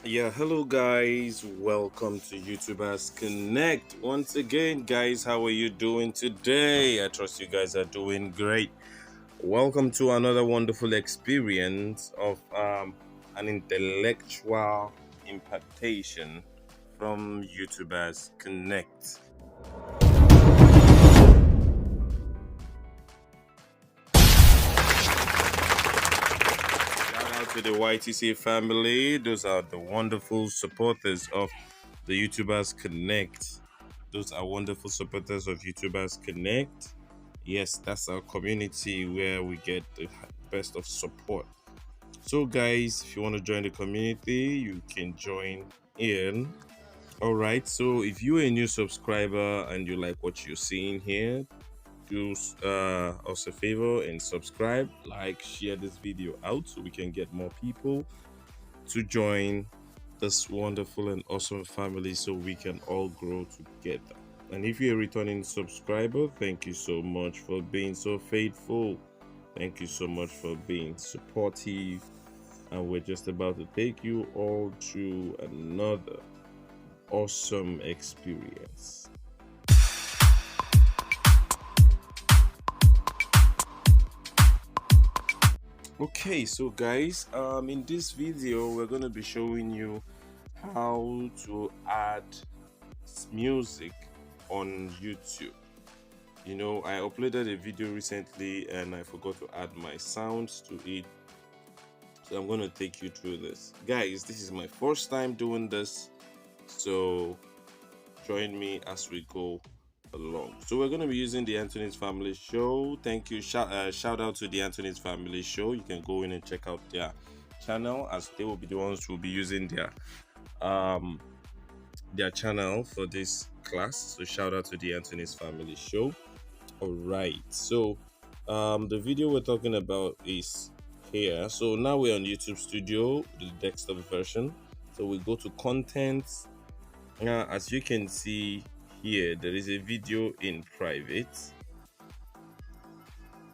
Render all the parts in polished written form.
Yeah, hello guys. Welcome to YouTubers Connect. Once again, guys, how are you doing today? I trust you guys are doing great. Welcome to another wonderful experience of an intellectual impactation from YouTubers Connect. Shout out to the YTC family. Those are the wonderful supporters of the YouTubers Connect. Those are wonderful supporters of YouTubers Connect. Yes, that's our community where we get the best of support. So, guys, if you want to join the community, you can join in. All right. So, if you're a new subscriber and you like what you're seeing here, do us a favor and subscribe, like, share this video out so we can get more people to join this wonderful and awesome family so we can all grow together. And if you're a returning subscriber, thank you so much for being so faithful. Thank you so much for being supportive. And we're just about to take you all to another awesome experience. Okay, so guys, in this video we're going to be showing you how to add music on YouTube. You know, I uploaded a video recently and I forgot to add my sounds to it, so I'm going to take you through this. Guys, this is my first time doing this, so join me as we go along. So we're going to be using the Anthony's Family Show. Thank you. Shout out to the Anthony's Family Show. You can go in and check out their channel, as they will be the ones who will be using their channel for this class. So shout out to the Anthony's Family Show. All right, so the video we're talking about is here. So now we're on YouTube Studio, the desktop version. So we go to content. Now, as you can see here, there is a video in private.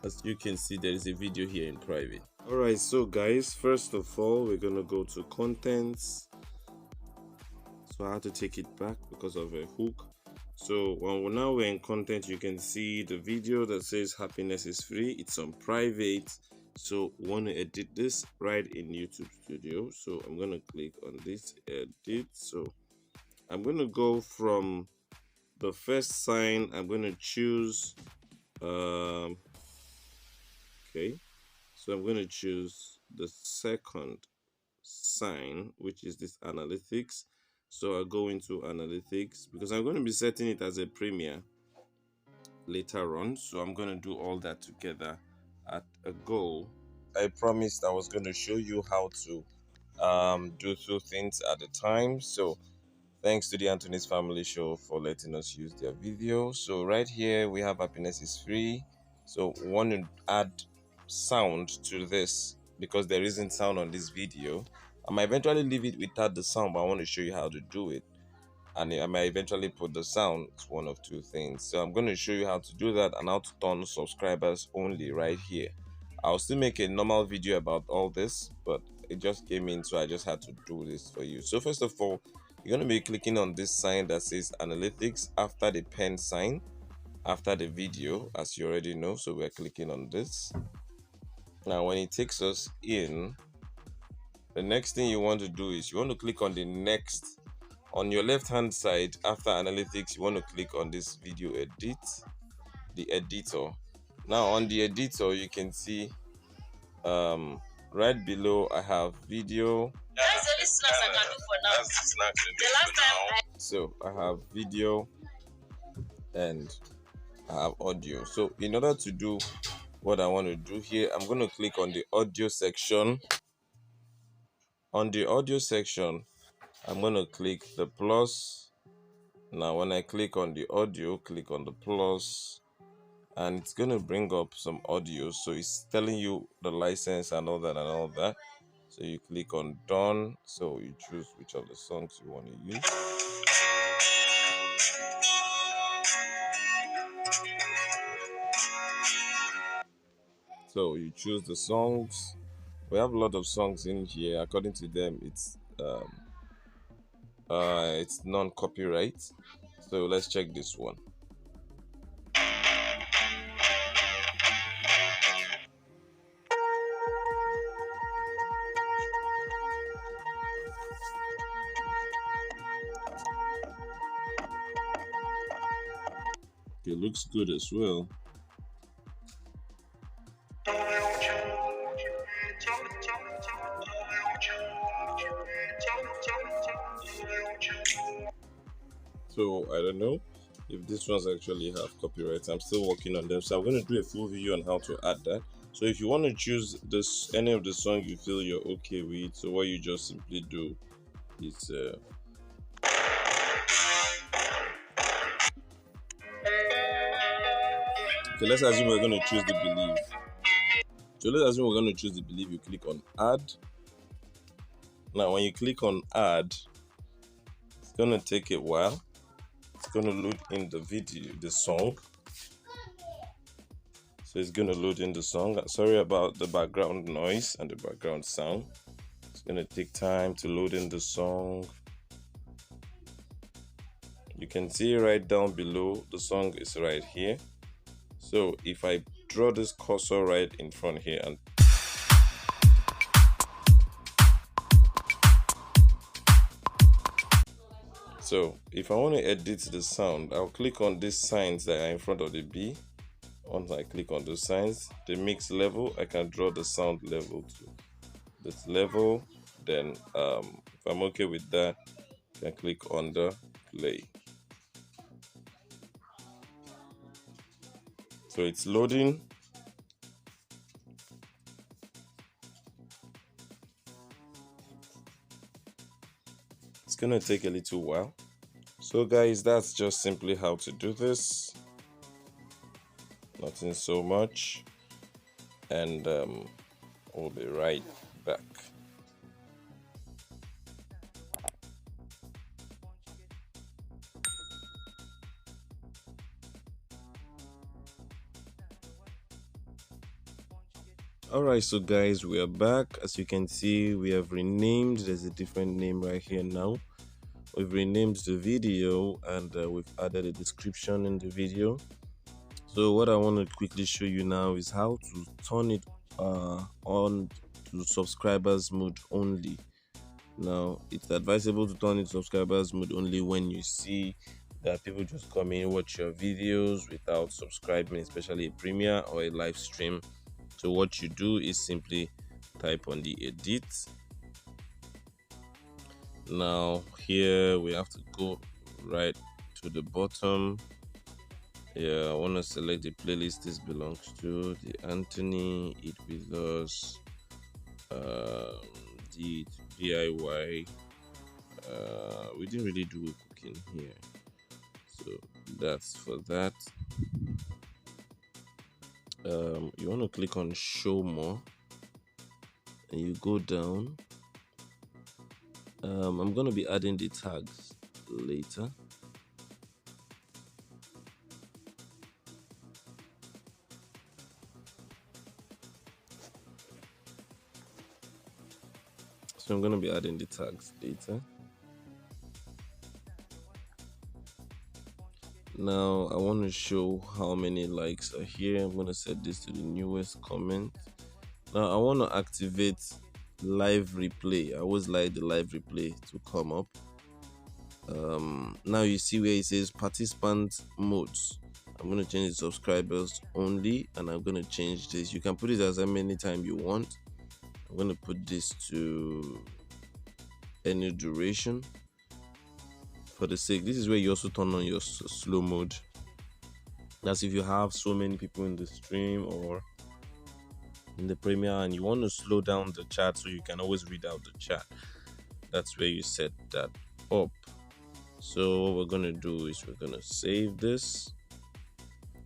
As you can see, there is a video here in private. All right, so guys, first of all, we're gonna go to contents. So I had to take it back because of a hook. So now we're in content, you can see the video that says happiness is free. It's on private. So we want to edit this right in YouTube Studio. So I'm going to click on this edit. So I'm going to go from the first sign. I'm going to choose okay, so I'm going to choose the second sign, which is this analytics. So I'll go into analytics because I'm going to be setting it as a premiere later on. So I'm going to do all that together at a go. I promised I was going to show you how to do two things at a time. So thanks to the Anthony's Family Show for letting us use their video. So right here we have happiness is free. So we want to add sound to this because there isn't sound on this video. I might eventually leave it without the sound, but I want to show you how to do it. And I might eventually put the sound. It's one of two things. So I'm going to show you how to do that and how to turn subscribers only right here. I'll still make a normal video about all this, but it just came in, so I just had to do this for you. So first of all, you're going to be clicking on this sign that says analytics after the pen sign, after the video, as you already know. So we're clicking on this. Now when it takes us in, the next thing you want to do is you want to click on the next. On your left hand side, after analytics, you want to click on this video edit, the editor. Now on the editor, you can see right below I have video. That's the only snacks I can do for now. That's the snacks the last time so I have video and I have audio. So in order to do what I want to do here, I'm going to click on the audio section. On the audio section, I'm going to click the plus. Now when I click on the audio, click on the plus, and it's going to bring up some audio. So it's telling you the license and all that and all that. So you click on done. So you choose which of the songs you want to use. So you choose the songs. We have a lot of songs in here. According to them, it's It's non-copyright. So let's check this one. It looks good as well. So I don't know if this ones actually have copyright. I'm still working on them. So I'm going to do a full video on how to add that. So if you want to choose this any of the song you feel you're okay with, so what you just simply do is okay, let's assume we're going to choose the Believe. So let's assume we're going to choose the Believe. You click on add. Now when you click on add, it's going to take a while. It's going to load in the video, the song. So it's going to load in the song. Sorry about the background noise and the background sound. It's going to take time to load in the song. You can see right down below, the song is right here. So if I draw this cursor right in front here and so if I want to edit the sound, I'll click on these signs that are in front of the B. Once I click on those signs, the mix level, I can draw the sound level to this level. Then if I'm okay with that, I can click on the play. So it's loading. It's gonna take a little while. So guys, that's just simply how to do this. Nothing so much. And we'll be right back. Alright, so guys, we are back. As you can see, we have renamed. There's a different name right here now. We've renamed the video and we've added a description in the video. So what I want to quickly show you now is how to turn it on to subscribers mode only. Now, it's advisable to turn it subscribers mode only when you see that people just come in, watch your videos without subscribing, especially a premiere or a live stream. So what you do is simply type on the edit. Now here we have to go right to the bottom. Yeah, I want to select the playlist this belongs to, the Anthony, Eat With Us, the DIY. We didn't really do cooking here, so that's for that. You want to click on show more and you go down. I'm going to be adding the tags later. So I'm going to be adding the tags later. Now I want to show how many likes are here. I'm going to set this to the newest comment. Now I want to activate live replay. I always like the live replay to come up. Now you see where it says participant modes. I'm going to change the subscribers only, and I'm going to change this. You can put it as many times you want. I'm going to put this to any duration. For the sake, this is where you also turn on your slow mode. That's if you have so many people in the stream or in the premiere and you want to slow down the chat so you can always read out the chat. That's where you set that up. So what we're gonna do is we're gonna save this.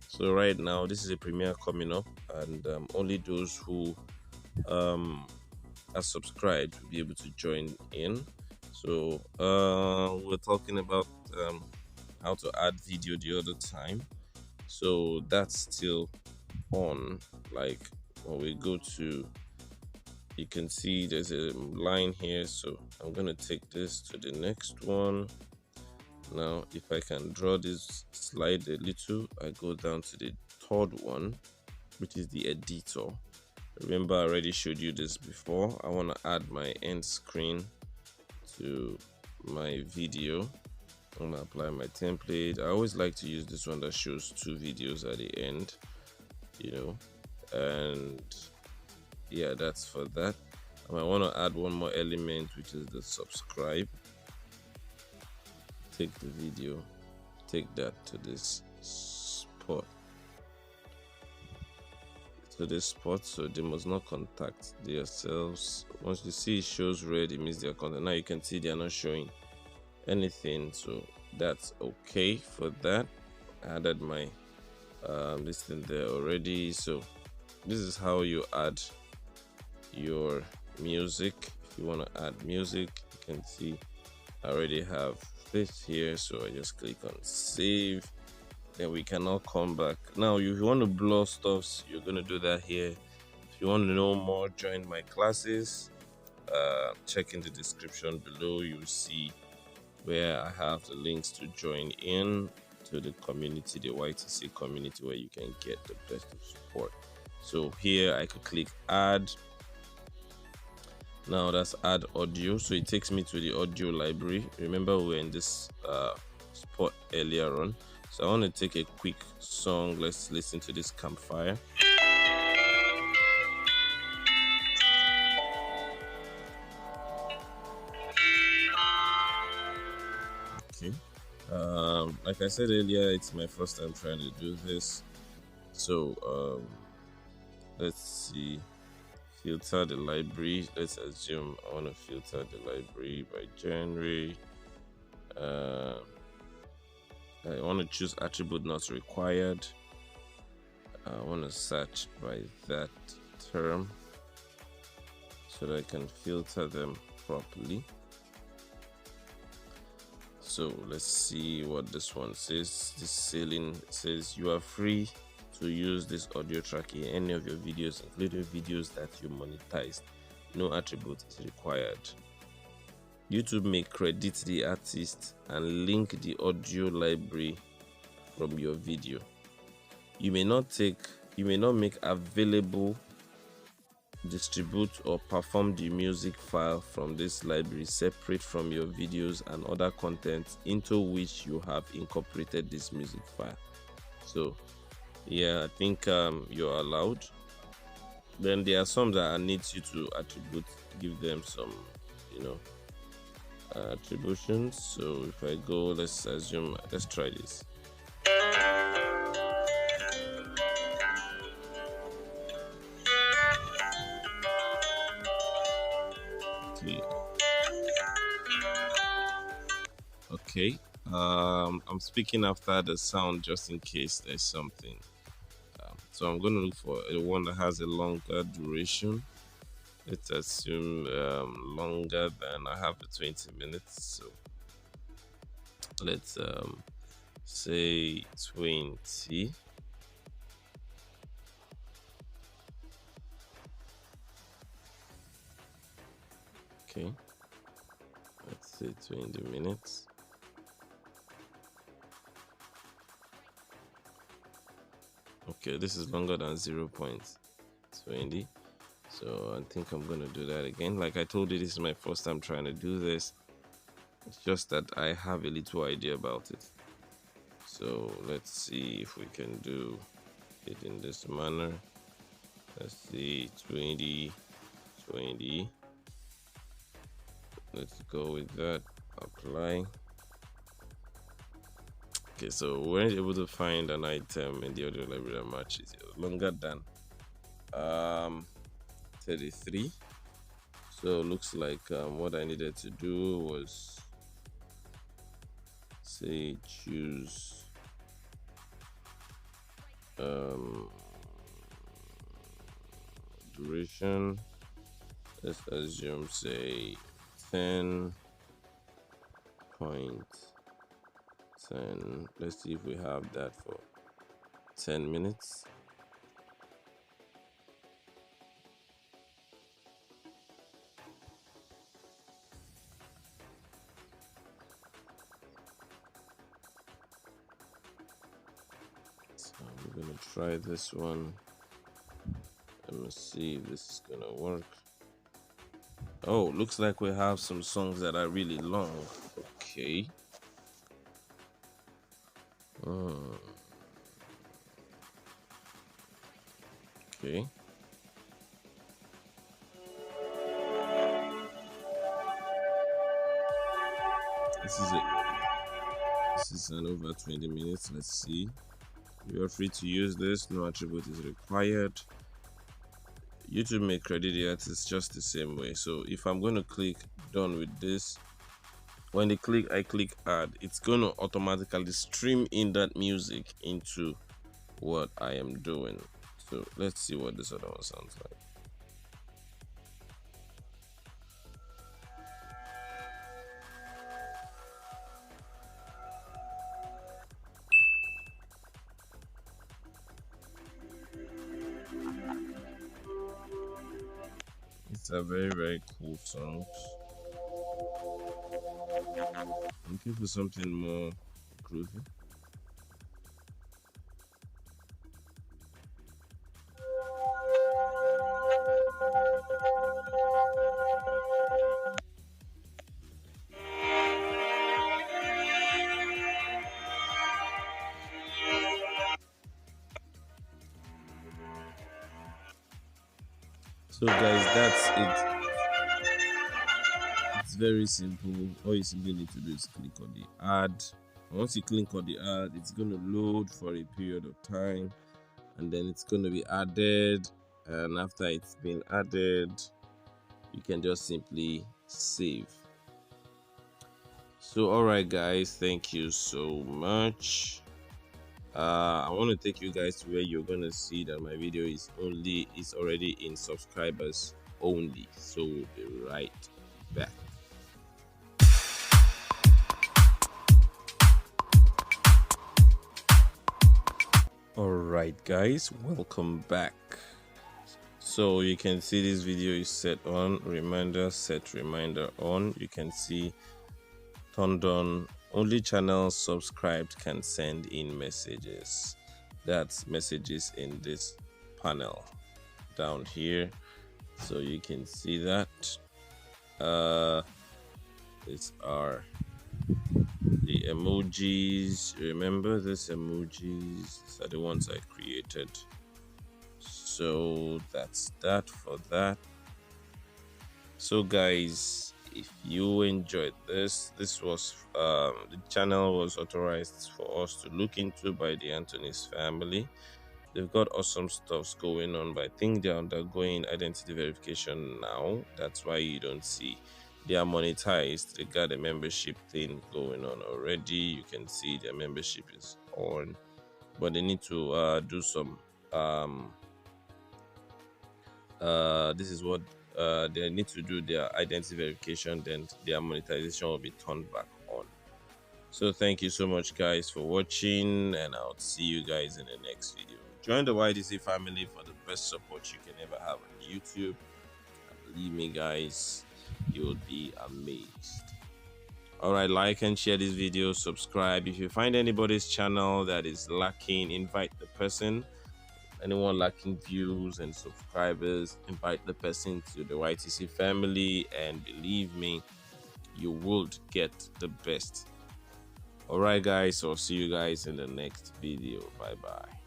So right now this is a premiere coming up, and only those who are subscribed will be able to join in. So we're talking about how to add video the other time, so that's still on. Like when we go to you can see there's a line here, so I'm gonna take this to the next one. Now if I can draw this slide a little, I go down to the third one, which is the editor. Remember, I already showed you this before. I want to add my end screen to my video. I'm gonna apply my template. I always like to use this one that shows 2 videos at the end, and yeah, that's for that. I might want to add one more element, which is the subscribe. Take the video, take that to this spot, so they must not contact themselves. Once you see it shows red, it means they are contact. Now you can see they are not showing anything, so that's okay for that. I added my this thing there already. So this is how you add your music. If you want to add music, you can see I already have this here, so I just click on save. Then we can now come back. Now if you want to blur stuff, you're going to do that here. If you want to know more, join my classes. Check in the description below. You'll see where I have the links to join in to the community, the YTC community, where you can get the best of support. So here I could click add. Now that's add audio, so it takes me to the audio library. Remember, we were in this spot earlier on, so I want to take a quick song. Let's listen to this campfire. Okay, like I said earlier, it's my first time trying to do this, so let's see. Filter the library. Let's assume I want to filter the library by genre. I want to choose attribute not required. I want to search by that term so that I can filter them properly. So let's see what this one says. This ceiling says you are free to use this audio track in any of your videos, including videos that you monetized. No attribute is required. YouTube may credit the artist and link the audio library from your video. You may not make available, distribute, or perform the music file from this library separate from your videos and other content into which you have incorporated this music file. So yeah, I think you're allowed. Then there are some that I need you to attribute, give them some, attributions. So if I go, let's try this. Okay. I'm speaking after the sound just in case there's something. So I'm going to look for a one that has a longer duration. Let's assume longer than I have the 20 minutes. So let's say 20. Okay. Let's say 20 minutes. Okay, this is longer than 0.20. So I think I'm gonna do that again. Like I told you, this is my first time trying to do this. It's just that I have a little idea about it. So let's see if we can do it in this manner. Let's see, 20. Let's go with that. Apply. Okay, so we weren't able to find an item in the audio library that matches. It was longer than 33. So it looks like what I needed to do was say choose duration. Let's assume say 10.10. Let's see if we have that for 10 minutes. We're gonna try this one. Let me see if this is gonna work. Oh, looks like we have some songs that are really long. Okay. Okay. This is it. This is an over 20 minutes. Let's see. You are free to use this. No attribute is required. YouTube may credit the artist just the same way. So if I'm going to click done with this, when I click add, it's going to automatically stream in that music into what I am doing. So let's see what this other one sounds like. It's a very, very cool song. I'm looking for something more groovy. So guys, that's it. It's very simple. All you simply need to do is click on the add. Once you click on the add, it's going to load for a period of time, and then it's going to be added. And after it's been added, you can just simply save. So alright guys, thank you so much. I want to take you guys to where you're gonna see that my video is already in subscribers only. So we'll be right back. Alright guys, welcome back. So you can see this video is set on reminder, set reminder on. You can see turned on only channels subscribed can send in messages. That's messages in this panel down here, so you can see that. These are the emojis. Remember these emojis? These are the ones I created. So that's that for that. So guys, if you enjoyed this was the channel was authorized for us to look into by the Anthony's family. They've got awesome stuffs going on, but I think they're undergoing identity verification now. That's why you don't see they are monetized. They got a membership thing going on already. You can see their membership is on, but they need to do some this is what they need to do, their identity verification, then their monetization will be turned back on. So thank you so much guys for watching, and I'll see you guys in the next video. Join the YDC family for the best support you can ever have on YouTube. And believe me guys, you will be amazed. Alright, like and share this video, subscribe. If you find anybody's channel that is lacking, invite the person. Anyone lacking views and subscribers, invite the person to the YTC family, and believe me, you would get the best. Alright guys, I'll see you guys in the next video. Bye bye.